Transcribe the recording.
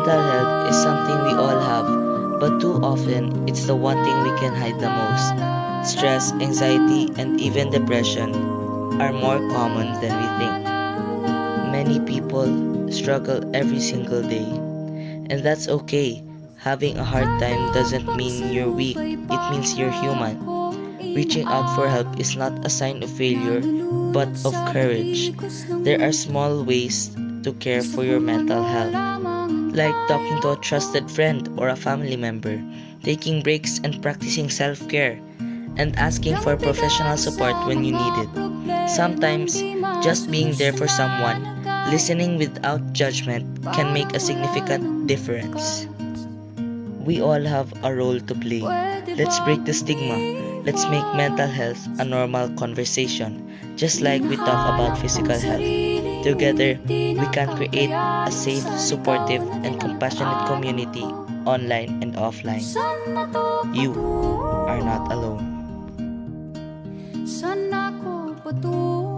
Mental health is something we all have, but too often it's the one thing we can hide the most. Stress, anxiety, and even depression are more common than we think. Many people struggle every single day, and that's okay. Having a hard time doesn't mean you're weak, it means you're human. Reaching out for help is not a sign of failure, but of courage. There are small ways to care for your mental health, like talking to a trusted friend or a family member, taking breaks and practicing self care, and asking for professional support when you need it. Sometimes, just being there for someone, listening without judgment, can make a significant difference. We all have a role to play. Let's break the stigma. Let's make mental health a normal conversation, just like we talk about physical health. Together, we can create a safe, supportive, and compassionate community online and offline. You are not alone. Saan ako patungo?